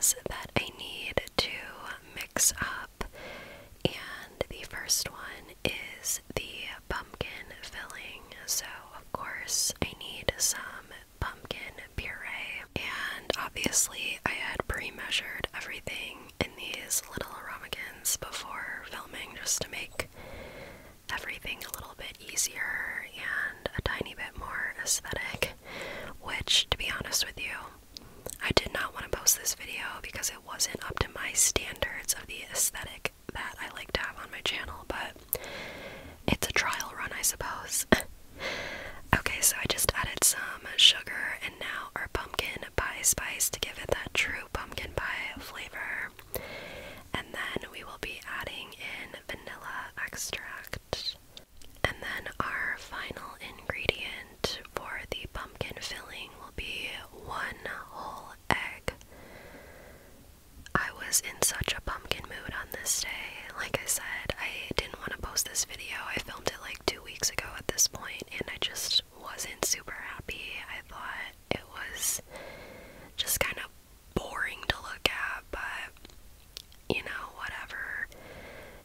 ingredients that I need to mix up, and the first one is the pumpkin filling. So of course I need some pumpkin puree, and obviously I had pre-measured everything in these little ramekins before filming just to make everything a little bit easier and a tiny bit more aesthetic, which, to be honest with you, I did not want to post this video because it wasn't up to my standards of the aesthetic that I like to have on my channel, but it's a trial run, I suppose. Okay, so I just added some sugar and now our pumpkin pie spice to give it that true pumpkin pie flavor. And then we will be adding in vanilla extract. And then our final ingredient for the pumpkin filling will be 1 whole egg. I was in such a pumpkin mood on this day. Like I said, I didn't want to post this video. I filmed it like 2 weeks ago at this point, and I just wasn't super happy. I thought it was just kind of boring to look at, but you know, whatever.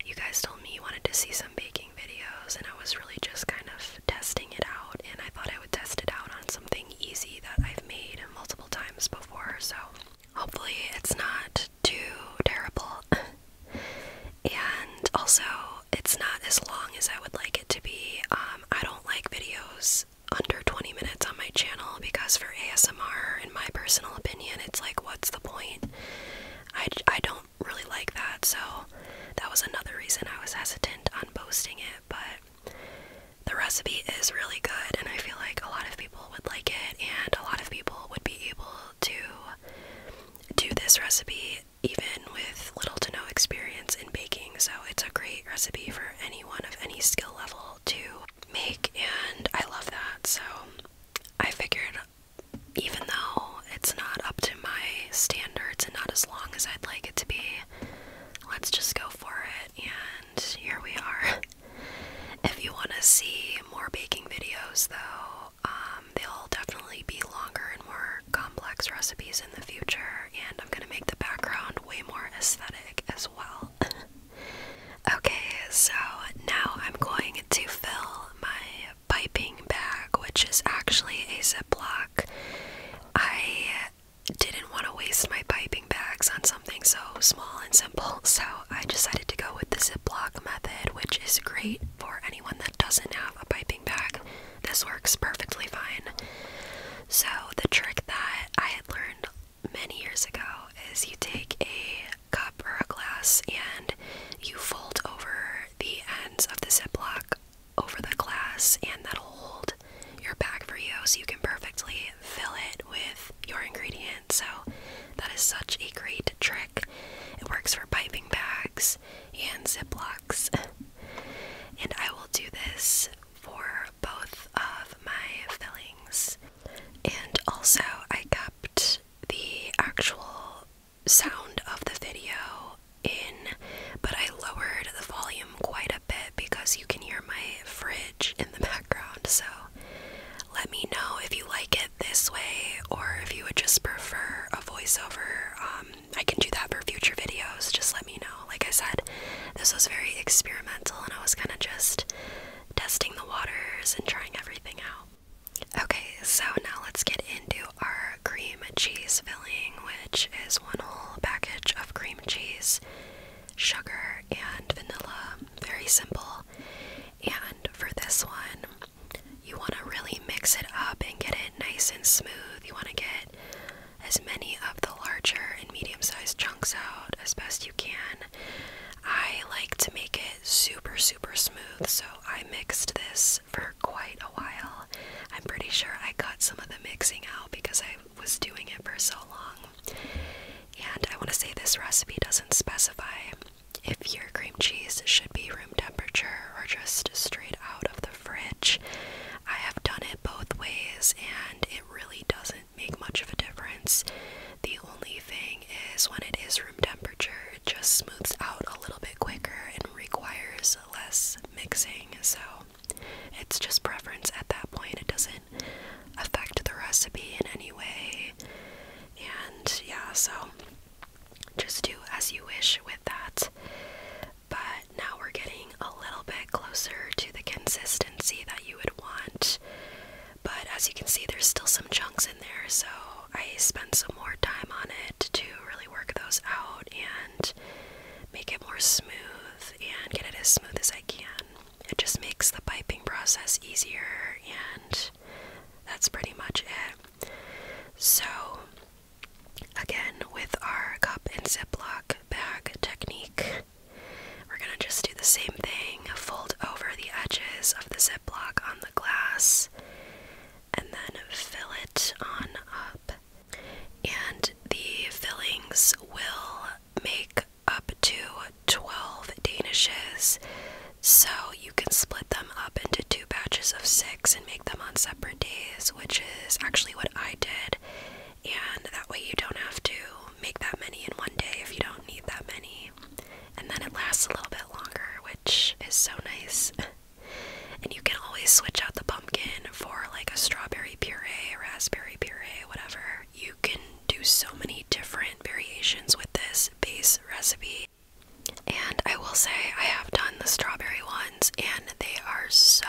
You guys told me you wanted to see some baking videos, and I was really just kind of testing it out, and I thought I would test it out on something easy that I've made multiple times before, so hopefully it's not too terrible. And also, it's not as long as I would like it to be. I don't like videos under 20 minutes on my channel because for ASMR, in my personal opinion, it's like, what's the point? I don't really like that, so that was another reason I was hesitant on posting it, but the recipe is really good, and I feel like a lot of people would like it, and a lot of people would be able to do this recipe even with little to no experience in baking, so it's a great recipe for anyone of any skill level to make, and I love that. So I figured, even though it's not up to my standards and not as long as I'd like it to be, let's just go for it, and here we are. If you want to see more baking videos though, they'll definitely be longer and more complex recipes in the future, and I'm gonna make the background way more aesthetic as well. Okay, so now I'm going to fill my piping bag, which is actually a Ziploc. I didn't want to waste my piping bags on something so small and simple, so I decided to go with the Ziploc method, which is great for anyone that doesn't have a piping bag. This works perfectly fine. So the trick that I had learned many years ago is you take a cup or a glass and you fold over the ends of the Ziploc over the glass, and that'll hold your bag for you so you can perfectly fill it with your ingredients. So that is such a great trick. It works for piping bags and Ziplocs. And I will do this for both of my fillings. And also, I kept the actual sound of the video in, but I lowered the volume quite a bit because you can hear my fridge in the background. So let me know if you like it this way, or if you would just prefer a voiceover. I can do that for future videos, just let me know. Like I said, this was very experimental, and I was kind of just testing the waters and trying everything out. Okay, so now let's get into our cream cheese filling, which is 1 whole package of cream cheese, sugar, and vanilla. Very simple. And for this one, you want to really mix it up and get it nice and smooth. You want to get as many of the larger and medium-sized chunks out as best you can. I like to make it super, super smooth, so I mixed this for quite a while. I'm pretty sure I cut some of the mixing out because I was doing it for so long. And I want to say this recipe doesn't specify if your cream cheese should be room temperature or just straight out of the fridge. I have done it both ways, and it really doesn't make much of a difference. The only thing is, when it is room temperature, it just smooths out a little bit quicker and requires less mixing, so it's just preference at that point. It doesn't affect the recipe in any way. And yeah, so just do as you wish with that. But now we're getting a little bit closer to the consistency that you would want. But as you can see, there's still some chunks in there, so I spent some more time on it to really work those out and make it more smooth and get it as smooth as I can. It just makes the piping process easier, and that's pretty much it. So, again, with our cup and Ziploc bag technique, we're gonna just do the same thing, fold over the edges of the Ziploc on the glass, and then fill it on up. And the fillings will make up to 12 Danishes, so you can split them up into 2 batches of 6 and make them on separate days, which is actually what I did, and that way you don't have to make that many in one day if you don't need that many, and then it lasts a little bit longer, which is so nice. And you can always switch out the pumpkin for like a strawberry puree, raspberry puree, whatever. You can do so many different variations with this base recipe. And I will say I have done the strawberry ones and they are so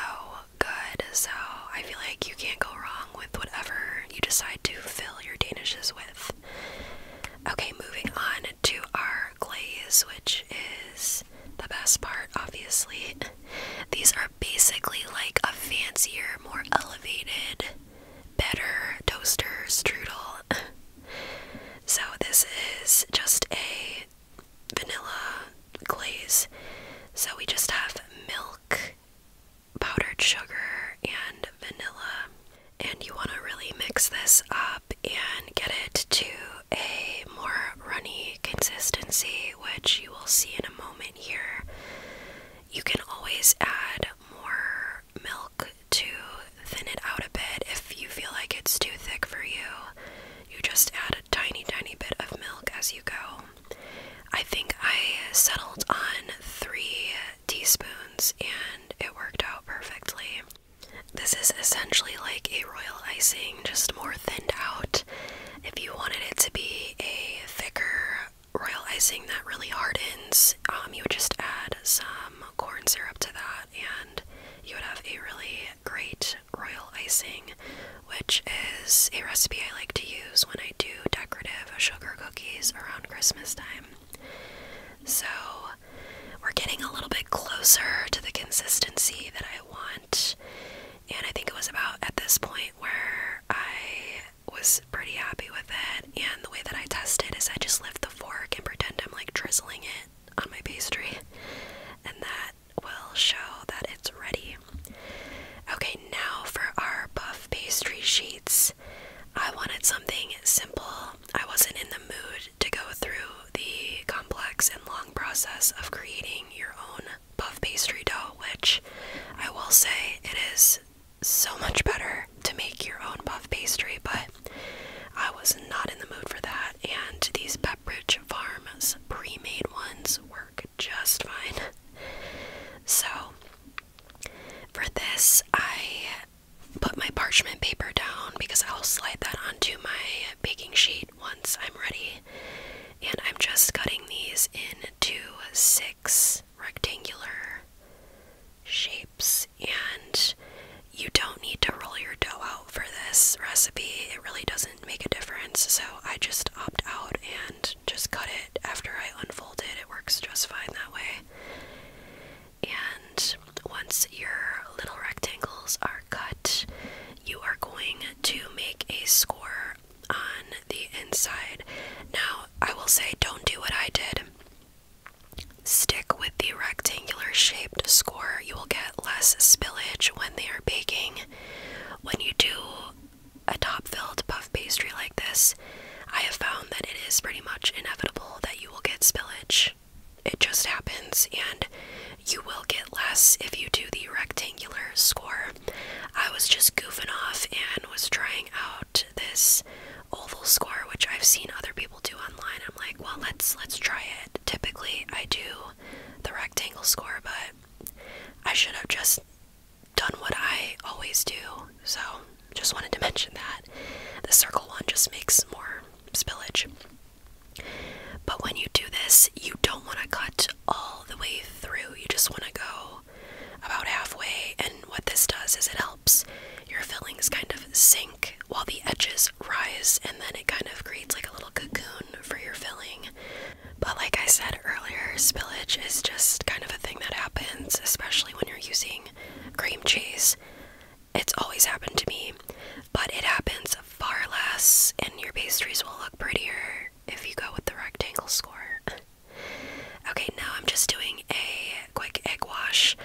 good, so I feel like you can't go wrong with whatever you decide to fill your Danishes with. Okay, moving on to our glaze, which is the best part, obviously. These are basically like a fancier, more elevated, better toaster strudel. So this is just a vanilla glaze. So we just have milk, powdered sugar, and vanilla. And you want to really mix this up and get it to a more runny consistency, which you will see in a moment here. You can always add more milk to thin it out a bit if you feel like it's too thick for you. You just add a tiny bit of milk as you go. I think I settled on 3 teaspoons and it worked out perfectly. This is essentially like a royal icing, just more thinned out. If you wanted it to be a thicker royal icing that really hardens, you would just add some corn syrup to that and you would have a really great royal icing, which is a recipe I like to use when I do decorative sugar cookies around Christmas time. So we're getting a little bit closer to the consistency that I want, and I think it was about at this point where I was pretty happy with it. And the way that I test it is I just lift the fork and pretend I'm like drizzling it on my pastry, and that will show that it's ready. Okay, now for our puff pastry sheets. I wanted something simple. I wasn't in the mood to go through the complex and long process of creating your own puff pastry dough, which I will say it is so much better to make your own puff pastry, but I was not in the mood for that, and these Pepperidge Farms pre-made ones work just fine. So for this, I put my parchment paper down because I'll slide that onto my baking sheet once I'm ready, and I'm just cutting these into 6 rectangular shapes. And you don't need to roll your dough out for this recipe, it really doesn't make a difference, so I just opt out and just cut it after I unfold it. It works just fine that way. And once your little rectangles are cut, you are going to make a score on the inside. Now, I will say, don't do what I did. Stick with the rectangular shaped score. You will get less spillage when they are baking. When you do a top-filled puff pastry like this, I have found that it is pretty much inevitable that you will get spillage. It just happens, and you will get less if you do the rectangular score. I was just goofing off and was trying out this oval score, which I've seen other people do online. I'm like, well, let's try it. Typically, I do the rectangle score, but I should have just done what I always do. So, just wanted to mention that. The circle one just makes more spillage. But when you just want to go about halfway, and what this does is it helps your fillings kind of sink while the edges rise, and then it kind of creates like a little cocoon for your filling. But like I said earlier, spillage is just kind of a thing that happens, especially when you're using cream cheese. It's always happened to me, but it happens far less, and your pastries will look prettier if you go with the rectangle score. Okay, now I'm just doing a quick egg wash.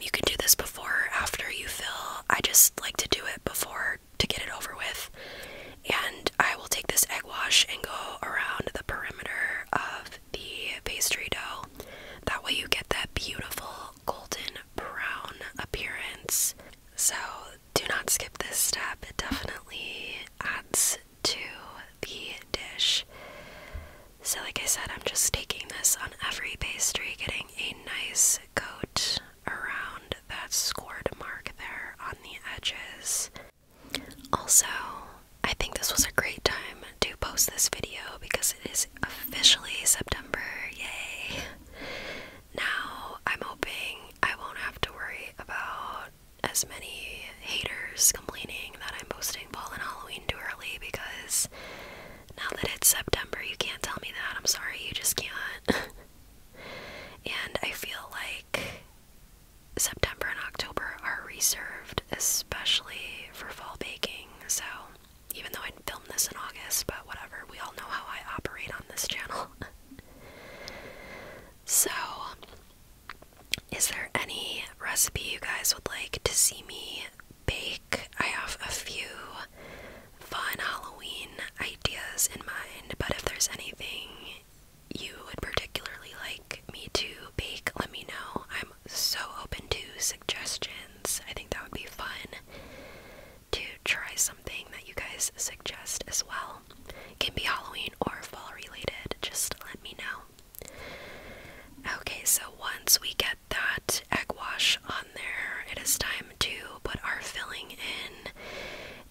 You can do this before or after you fill. I just like to do it before to get it over with. And I will take this egg wash and go around the perimeter of the pastry dough. That way you get that beautiful golden brown appearance. So do not skip this step. It definitely adds to the dish. So like I said, I'm just taking this on every pastry, getting a nice coat around that scored mark there on the edges. Also, I think this was a great time to post this video because it is officially September, yay! Now, I'm hoping I won't have to worry about as many haters complaining that I'm posting fall and Halloween too early, because now that it's September, you can't tell me that. I'm sorry, you just can't. And I feel like September and October are reserved, especially for fall baking. So, even though I filmed this in August, but whatever, we all know how I operate on this channel. So, is there any recipe you guys would like to see me bake? I have a few fun Halloween ideas in mind, but if there's anything you would particularly like me to bake, let me know. I'm so open to suggestions. I think that would be fun to try something that you guys suggest as well. It can be Halloween or fall related, just let me know. Okay, so once we get that egg wash on there, it is time to put our filling in,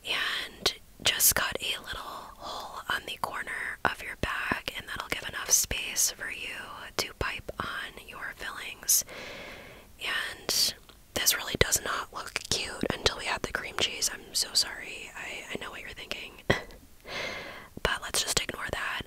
and just cut a little hole on the corner of your bag, and that'll give enough space for you to pipe on your fillings. And this really does not look cute until we add the cream cheese. I'm so sorry. I know what you're thinking. But let's just ignore that.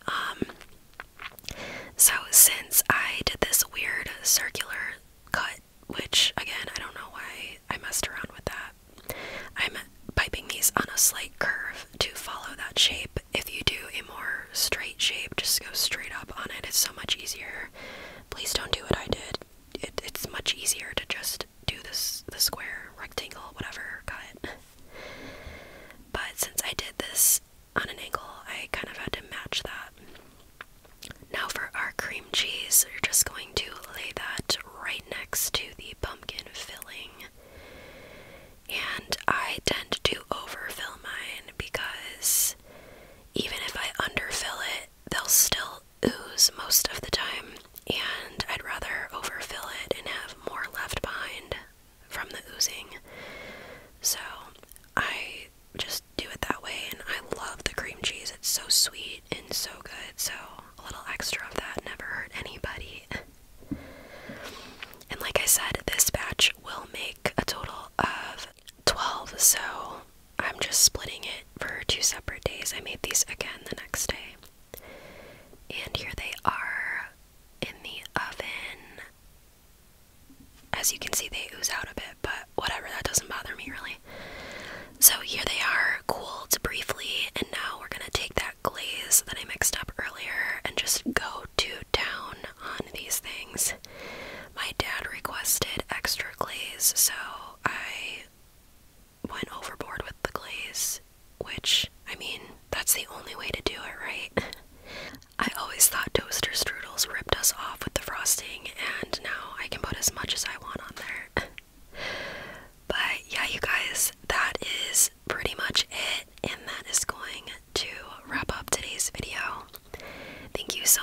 So since I did this weird circular cut, which again, I don't know why I messed around with that, I'm piping these on a slight curve to follow that shape. If you do a more straight shape, just go straight up on it. It's so much easier. Please don't do what I did. It's much easier to just do the square, rectangle, whatever cut. But since I did this on an angle, I kind of had to match that. Now for our cream cheese, you're just going to lay that right next to the pumpkin filling. And I tend to overfill mine because even if I underfill it, they'll still ooze most of the time, and I'd rather overfill it and have more left behind from the oozing. So I just do it that way, and I love the cream cheese. It's so sweet and so good, so a little extra of that never hurt anybody. And like I said, this batch will make a total of 12, so I'm just splitting it for 2 separate days. I made these again the next day. And here they are in the oven. As you can see, they ooze out a bit, but whatever, that doesn't bother me really. So here they are, cooled briefly, and now we're gonna take that glaze that I mixed up earlier and just go to town on these things. My dad requested extra glaze, so I went overboard with the glaze, which, I mean, that's the only way to do it, right? I always thought toaster strudels ripped us off with the frosting, and now I can put as much as I want on there. But yeah, you guys, that is pretty much it, and that is going to wrap up today's video. Thank you so